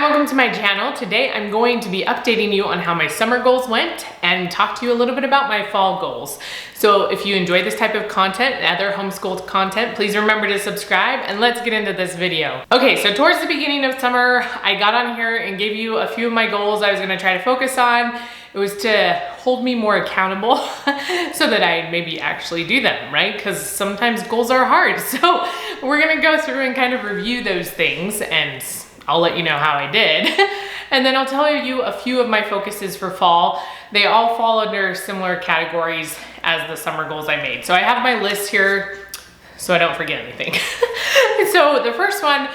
welcome to my channel. Today I'm going to be updating you on how my summer goals went and talk to you a little bit about my fall goals. So if you enjoy this type of content and other homeschooled content, please remember to subscribe and let's get into this video. Okay, so towards the beginning of summer, I got on here and gave you a few of my goals I was gonna try to focus on. It was to hold me more accountable so that I maybe actually do them, right? Because sometimes goals are hard. So we're gonna go through and kind of review those things, and I'll let you know how I did. And then I'll tell you a few of my focuses for fall. They all fall under similar categories as the summer goals I made. So I have my list here so I don't forget anything. So the first one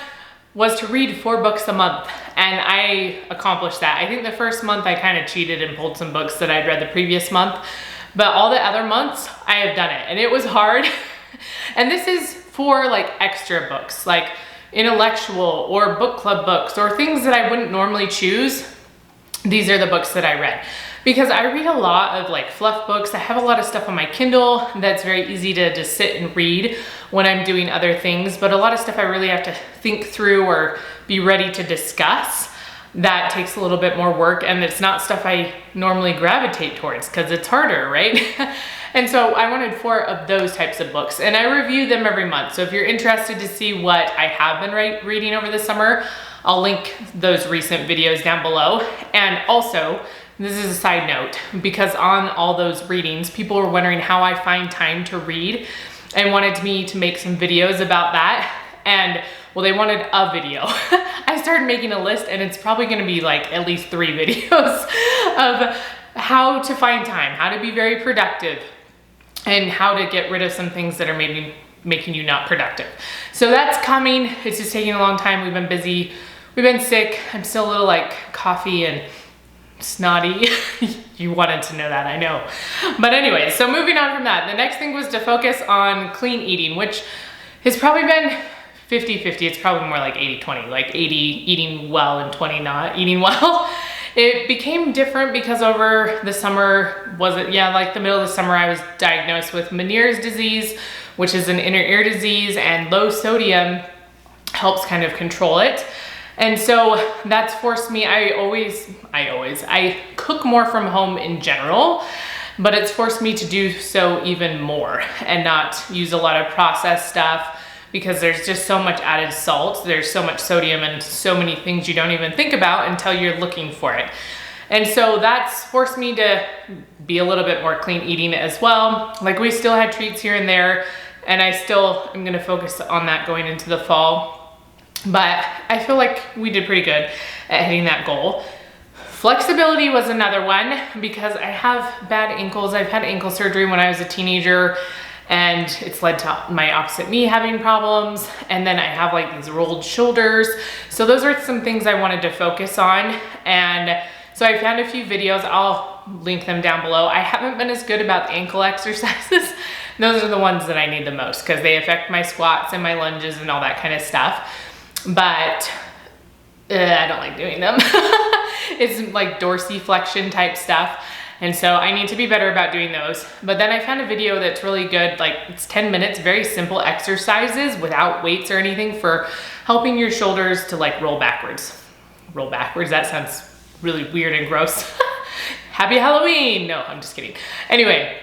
was to read 4 books a month, and I accomplished that. I think the first month I kind of cheated and pulled some books that I'd read the previous month, but all the other months I have done it, and it was hard. And this is for like extra books, like intellectual or book club books or things that I wouldn't normally choose. These are the books that I read because I read a lot of like fluff books. I have a lot of stuff on my Kindle that's very easy to just sit and read when I'm doing other things, but a lot of stuff I really have to think through or be ready to discuss. That takes a little bit more work, and it's not stuff I normally gravitate towards because it's harder, right? And so I wanted 4 of those types of books, and I review them every month. So if you're interested to see what I have been reading over the summer, I'll link those recent videos down below. And also, this is a side note, because on all those readings, people were wondering how I find time to read and wanted me to make some videos about that. And well, they wanted a video. I started making a list, and it's probably gonna be like at least 3 videos of how to find time, how to be very productive, and how to get rid of some things that are maybe making you not productive. So that's coming. It's just taking a long time. We've been busy. We've been sick. I'm still a little like coffee and snotty. You wanted to know that, I know. But anyway, so moving on from that, the next thing was to focus on clean eating, which has probably been 50-50. It's probably more like 80-20, like 80 eating well and 20 not eating well. It became different because over the summer, like the middle of the summer, I was diagnosed with Meniere's disease, which is an inner ear disease, and low sodium helps kind of control it. And so that's forced me, I cook more from home in general, but it's forced me to do so even more and not use a lot of processed stuff, because there's just so much added salt, there's so much sodium and so many things you don't even think about until you're looking for it. And so that's forced me to be a little bit more clean eating as well. Like, we still had treats here and there, and I still am gonna focus on that going into the fall. But I feel like we did pretty good at hitting that goal. Flexibility was another one because I have bad ankles. I've had ankle surgery when I was a teenager, and it's led to my opposite knee having problems. And then I have like these rolled shoulders. So those are some things I wanted to focus on. And so I found a few videos, I'll link them down below. I haven't been as good about ankle exercises. Those are the ones that I need the most because they affect my squats and my lunges and all that kind of stuff. But I don't like doing them. It's like dorsiflexion type stuff. And so I need to be better about doing those. But then I found a video that's really good, like it's 10 minutes, very simple exercises without weights or anything for helping your shoulders to like roll backwards. Roll backwards, that sounds really weird and gross. Happy Halloween. No, I'm just kidding. Anyway,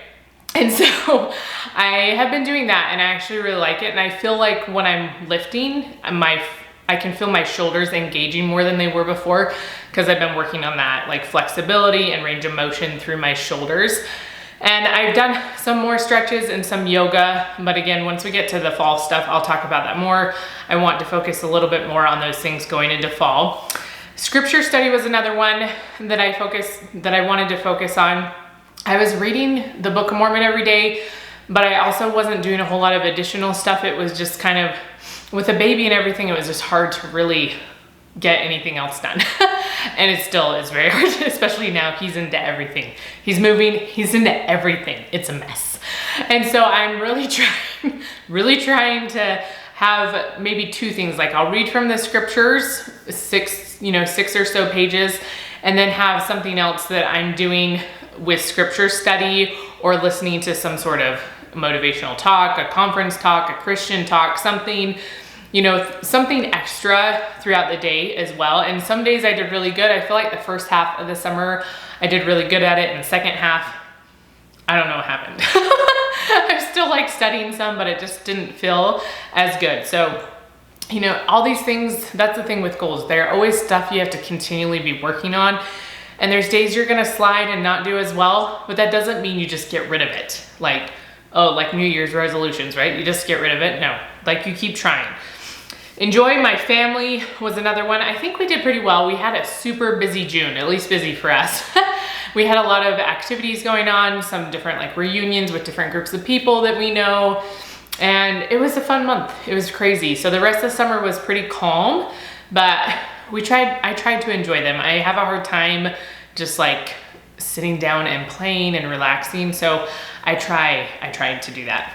and so I have been doing that, and I actually really like it. And I feel like when I'm lifting, I can feel my shoulders engaging more than they were before because I've been working on that like flexibility and range of motion through my shoulders. And I've done some more stretches and some yoga, but again, once we get to the fall stuff, I'll talk about that more. I want to focus a little bit more on those things going into fall. Scripture study was another one that I wanted to focus on. I was reading the Book of Mormon every day, but I also wasn't doing a whole lot of additional stuff. It was just kind of, with a baby and everything, it was just hard to really get anything else done. And it still is very hard, especially now he's into everything. He's moving, he's into everything. It's a mess. And so I'm really trying to have maybe 2 things. Like, I'll read from the scriptures, 6 or so pages, and then have something else that I'm doing with scripture study or listening to some sort of motivational talk, a conference talk, a Christian talk, something you know, something extra throughout the day as well. And some days I did really good. I feel like the first half of the summer, I did really good at it. And the second half, I don't know what happened. I'm still like studying some, but it just didn't feel as good. So, you know, all these things, that's the thing with goals. They're always stuff you have to continually be working on. And there's days you're gonna slide and not do as well, but that doesn't mean you just get rid of it. Like, oh, like New Year's resolutions, right? You just get rid of it? No, like you keep trying. Enjoy my family was another one. I think we did pretty well. We had a super busy June, at least busy for us. We had a lot of activities going on, some different like reunions with different groups of people that we know. And it was a fun month. It was crazy. So the rest of the summer was pretty calm, but I tried to enjoy them. I have a hard time just like sitting down and playing and relaxing. So I tried to do that.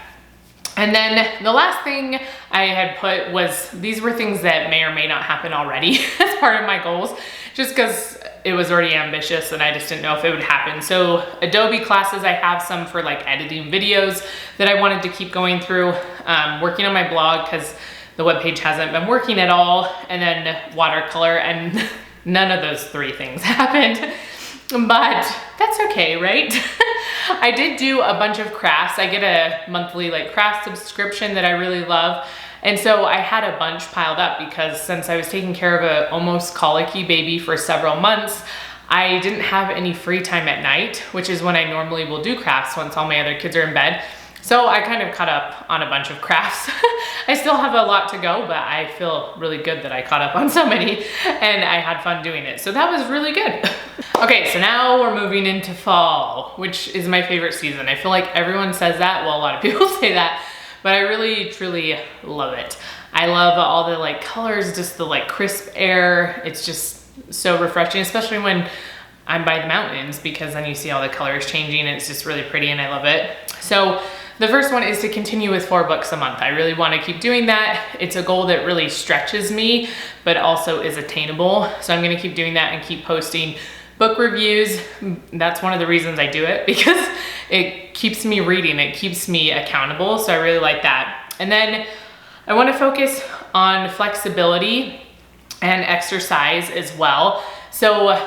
And then the last thing I had put was, these were things that may or may not happen already as part of my goals, just because it was already ambitious and I just didn't know if it would happen. So Adobe classes, I have some for like editing videos that I wanted to keep going through, working on my blog because the webpage hasn't been working at all, and then watercolor, and none of those three things happened, but that's okay, right? I did do a bunch of crafts. I get a monthly like craft subscription that I really love. And so I had a bunch piled up because since I was taking care of a almost colicky baby for several months, I didn't have any free time at night, which is when I normally will do crafts once all my other kids are in bed. So I kind of caught up on a bunch of crafts. I still have a lot to go, but I feel really good that I caught up on so many and I had fun doing it. So that was really good. Okay, so now we're moving into fall, which is my favorite season. I feel like everyone says that. Well, a lot of people say that, but I really, truly love it. I love all the like colors, just the like crisp air. It's just so refreshing, especially when I'm by the mountains, because then you see all the colors changing and it's just really pretty and I love it. So the first one is to continue with 4 books a month. I really want to keep doing that. It's a goal that really stretches me, but also is attainable. So I'm going to keep doing that and keep posting book reviews. That's one of the reasons I do it, because it keeps me reading. It keeps me accountable. So I really like that. And then I want to focus on flexibility and exercise as well. So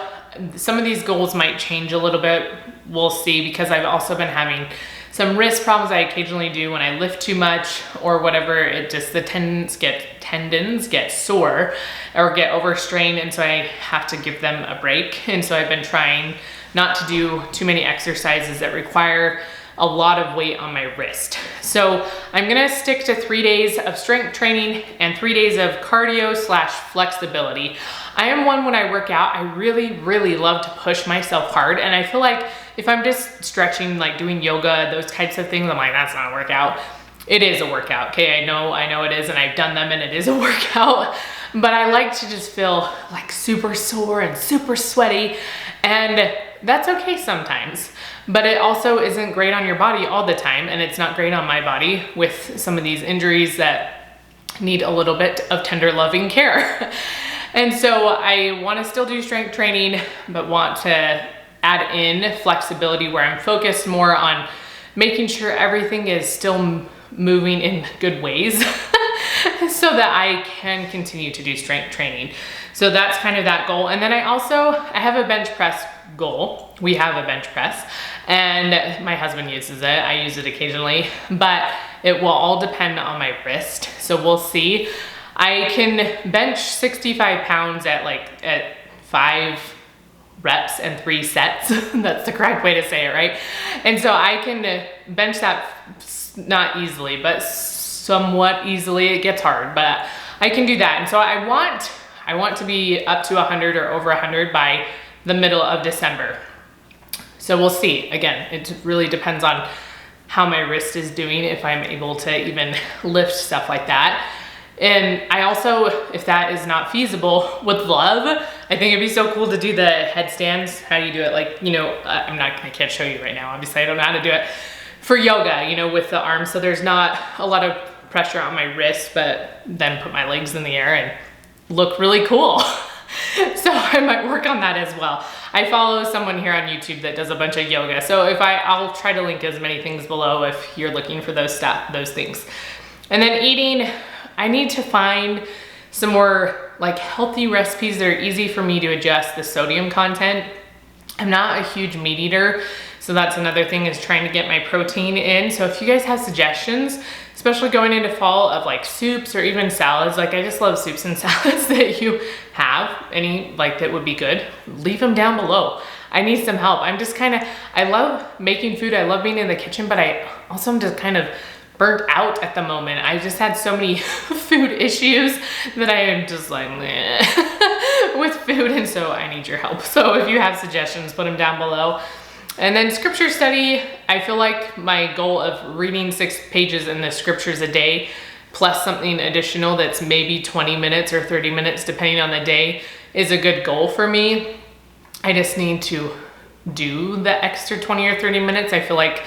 some of these goals might change a little bit. We'll see, because I've also been having some wrist problems I occasionally do when I lift too much or whatever. It just, the tendons get sore or get overstrained, and so I have to give them a break. And so I've been trying not to do too many exercises that require a lot of weight on my wrist. So I'm gonna stick to 3 days of strength training and 3 days of cardio / flexibility. I am one, when I work out, I really, really love to push myself hard. And I feel like if I'm just stretching, like doing yoga, those types of things, I'm like, that's not a workout. It is a workout, okay? I know it is, and I've done them and it is a workout. But I like to just feel like super sore and super sweaty, and that's okay sometimes. But it also isn't great on your body all the time, and it's not great on my body with some of these injuries that need a little bit of tender loving care. And so I want to still do strength training, but want to add in flexibility where I'm focused more on making sure everything is still moving in good ways so that I can continue to do strength training. So that's kind of that goal. And then I have a bench press goal. We have a bench press and my husband uses it. I use it occasionally, but it will all depend on my wrist. So we'll see. I can bench 65 pounds at 5 reps and 3 sets. That's the correct way to say it, right? And so I can bench that, not easily, but somewhat easily. It gets hard, but I can do that. And so I want to be up to 100 or over 100 by the middle of December. So we'll see. Again, it really depends on how my wrist is doing, if I'm able to even lift stuff like that. And I also, if that is not feasible, would love, I think it'd be so cool to do the headstands. How do you do it? Like, you know, I can't show you right now. Obviously I don't know how to do it for yoga, you know, with the arms. So there's not a lot of pressure on my wrist, but then put my legs in the air and look really cool. So I might work on that as well. I follow someone here on YouTube that does a bunch of yoga. So I'll try to link as many things below if you're looking for those things. And then eating, I need to find some more like healthy recipes that are easy for me to adjust the sodium content. I'm not a huge meat eater, so that's another thing, is trying to get my protein in. So if you guys have suggestions, especially going into fall, of like soups or even salads, like I just love soups and salads that you have, any like that would be good, leave them down below. I need some help. I'm just I love making food. I love being in the kitchen, but I also am just kind of burnt out at the moment. I just had so many food issues that I am just like meh with food, and so I need your help. So if you have suggestions, put them down below. And then scripture study, I feel like my goal of reading 6 pages in the scriptures a day, plus something additional that's maybe 20 minutes or 30 minutes, depending on the day, is a good goal for me. I just need to do the extra 20 or 30 minutes. I feel like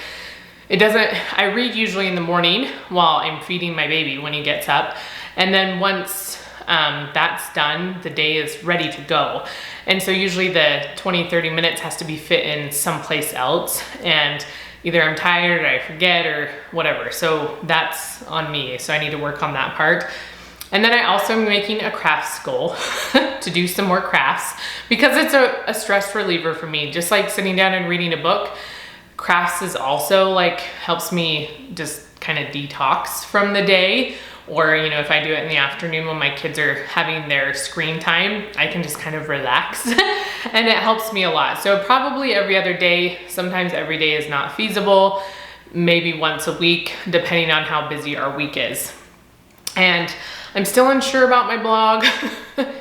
I read usually in the morning while I'm feeding my baby when he gets up. And then once that's done, the day is ready to go. And so usually the 20, 30 minutes has to be fit in someplace else. And either I'm tired or I forget or whatever. So that's on me. So I need to work on that part. And then I also am making a crafts goal to do some more crafts, because it's a stress reliever for me. Just like sitting down and reading a book, crafts is also like helps me just kind of detox from the day. Or, you know, if I do it in the afternoon when my kids are having their screen time, I can just kind of relax and it helps me a lot. So probably every other day, sometimes every day is not feasible, maybe once a week, depending on how busy our week is. And I'm still unsure about my blog.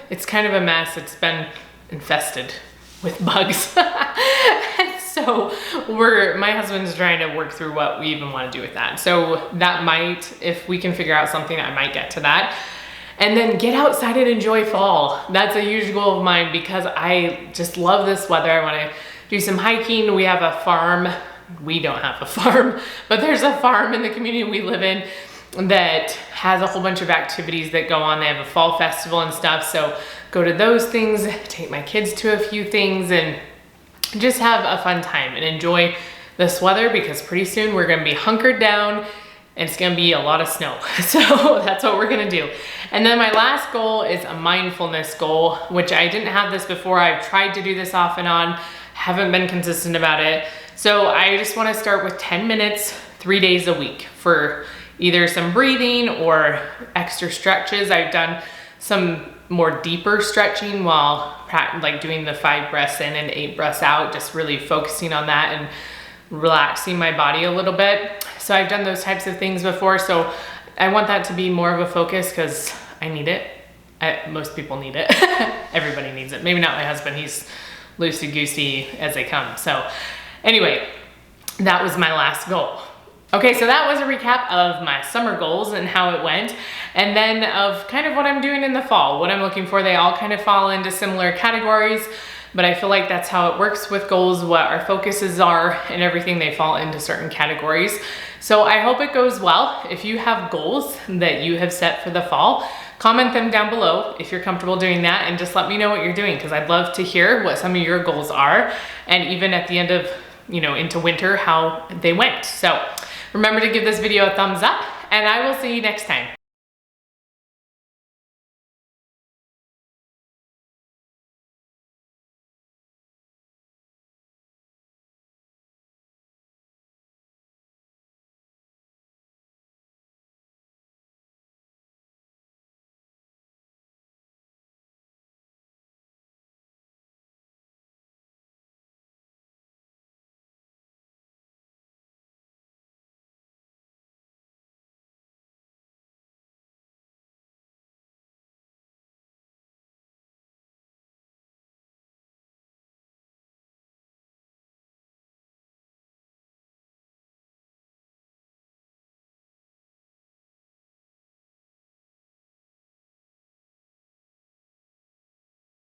It's kind of a mess. It's been infested with bugs. And so my husband's trying to work through what we even want to do with that. So that might, if we can figure out something, I might get to that. And then get outside and enjoy fall. That's a huge goal of mine, because I just love this weather. I want to do some hiking. We have a farm. We don't have a farm, but there's a farm in the community we live in that has a whole bunch of activities that go on. They have a fall festival and stuff. So go to those things, take my kids to a few things, and just have a fun time and enjoy this weather, because pretty soon we're gonna be hunkered down and it's gonna be a lot of snow. So that's what we're gonna do. And then my last goal is a mindfulness goal, which I didn't have this before. I've tried to do this off and on, haven't been consistent about it. So I just wanna start with 10 minutes, 3 days a week for either some breathing or extra stretches. I've done some more deeper stretching while like doing the 5 breaths in and 8 breaths out, just really focusing on that and relaxing my body a little bit. So I've done those types of things before. So I want that to be more of a focus, because I need it. Most people need it. Everybody needs it. Maybe not my husband. He's loosey-goosey as they come. So anyway, that was my last goal. Okay, so that was a recap of my summer goals and how it went, and then of kind of what I'm doing in the fall, what I'm looking for. They all kind of fall into similar categories, but I feel like that's how it works with goals, what our focuses are and everything. They fall into certain categories. So I hope it goes well. If you have goals that you have set for the fall, comment them down below if you're comfortable doing that, and just let me know what you're doing, because I'd love to hear what some of your goals are, and even at the end of, you know, into winter, how they went. So remember to give this video a thumbs up, and I will see you next time.